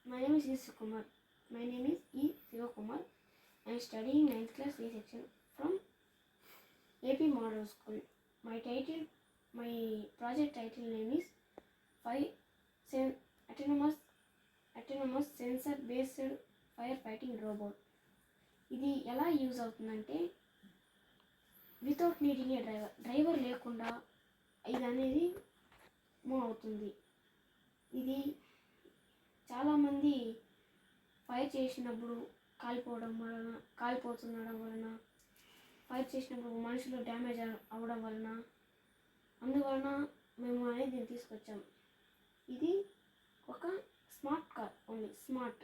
My name is E. Sukumar. My name is E. Sivakumar. I am studying 9th class A section from AP Model School. My project title name is 5 autonomous sensor based firefighting robot. ఇది ఎలా use అవుతుందంటే without needing ఏ driver లేకుండా ఇది అనేది move అవుతుంది. ఇది చాలామంది fire చేసినప్పుడు కాలిపోతుండడం వలన ఫైర్ చేసినప్పుడు మనుషులు డ్యామేజ్ అవ్వడం వలన అందువలన మేము అనేది దీన్ని తీసుకొచ్చాం. ఇది ఒక smart car, only smart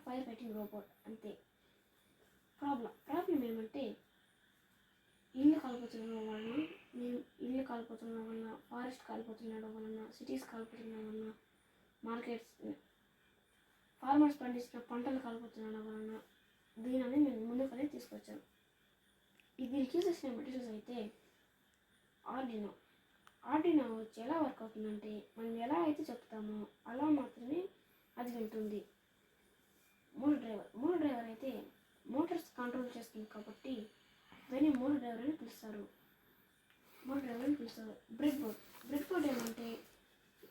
fire fighting robot అంతే. ప్రాబ్లం ఏమంటే ఇల్లు కాలిపోతుండడం వలన ఫారెస్ట్ కాలిపోతుండడం వలన సిటీస్ కాలిపోతుండడం వలన మార్కెట్స్ ఫార్మర్స్ పండించిన పంటలు కాలిపోతుండడం వలన దీనిని మేము ముందుకనే తీసుకొచ్చాం. దీనికి యూజ్ చేసిన మెటీరియల్స్ అయితే ఆర్డినో వచ్చి ఎలా వర్క్ అవుతుందంటే మనం ఎలా అయితే చెప్తామో అలా మాత్రమే అది వింటుంది. మోటార్ డ్రైవర్ అయితే మోటార్స్ కంట్రోల్ చేస్తుంది కాబట్టి దాన్ని మోటార్ డ్రైవర్ అని పిలుస్తారు. బ్రెడ్ బోర్డ్ ఏమంటే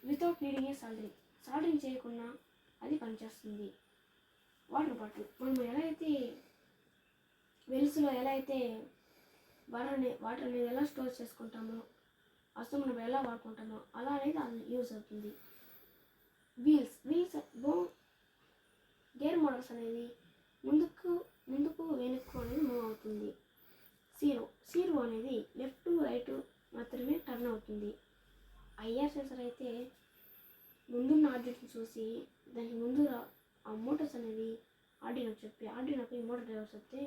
వితౌట్ నీడింగ్ ఏ సాల్డరింగ్ చేయకుండా అది పనిచేస్తుంది. వాటర్ బాటిల్ మనం ఎలా అయితే వెల్స్లో ఎలా అయితే వాటర్ అనేది ఎలా స్టోర్ చేసుకుంటామో అసలు మనం ఎలా వాడుకుంటామో అలా అనేది అది యూజ్ అవుతుంది. వీల్స్ గేర్ మోటార్స్ అనేది ముందుకు వెనుక్కు అనేది మూవ్ అవుతుంది. సీరో అనేది లెఫ్ట్ రైట్ మాత్రమే టర్న్ అవుతుంది. ఐఆర్ సెన్సర్ అయితే ముందున్న ఆబ్జెక్ట్ని చూసి దానికి ముందు ఆ మోటార్స్ అనేది ఆర్డినోకి మోటార్ డ్రైవర్స్ వస్తే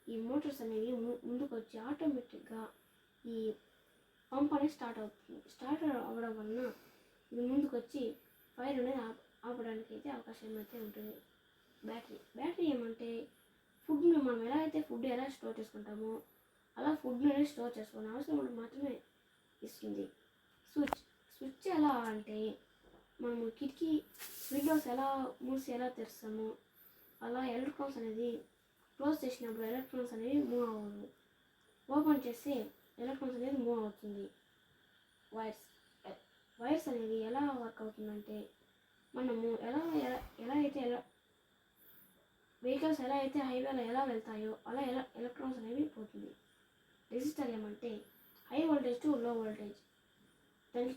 ఈ మోటార్స్ అనేవి ముందుకు వచ్చి ఆటోమేటిక్గా ఈ పంప్ అనేది స్టార్ట్ అవ్వడం వలన ఇది ముందుకు వచ్చి ఫైర్ అనేది ఆపడానికి అయితే అవకాశం అయితే ఉంటుంది. బ్యాటరీ ఏమంటే మనం ఎలా అయితే ఫుడ్ ఎలా స్టోర్ చేసుకుంటామో అలా ఫుడ్ని అనేది స్టోర్ చేసుకునే అవసరం మనకు మాత్రమే ఇస్తుంది. స్విచ్ ఎలా అంటే మనము కిటికీ విండోస్ ఎలా మూసి ఎలా తెరుస్తామో అలా ఎలక్ట్రాన్స్ అనేది క్లోజ్ చేసినప్పుడు ఎలక్ట్రాన్స్ అనేవి మూవ్ అవ్వవు, ఓపెన్ చేస్తే ఎలక్ట్రాన్స్ అనేది మూవ్ అవుతుంది. వైర్స్ అనేది ఎలా వర్క్ అవుతుందంటే మనము ఎలా అయితే వెహికల్స్ ఎలా అయితే హైవేలో ఎలా వెళ్తాయో అలా ఎలక్ట్రాన్స్ అనేవి పోతుంది. రెసిస్టర్ ఏమంటే హై వోల్టేజ్ టు లో వోల్టేజ్ దానికి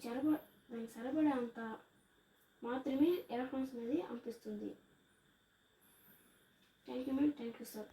సరిపడే అంత మాత్రమే ఎలక్ట్రాన్స్ అనేది పంపిస్తుంది. Thank you sir.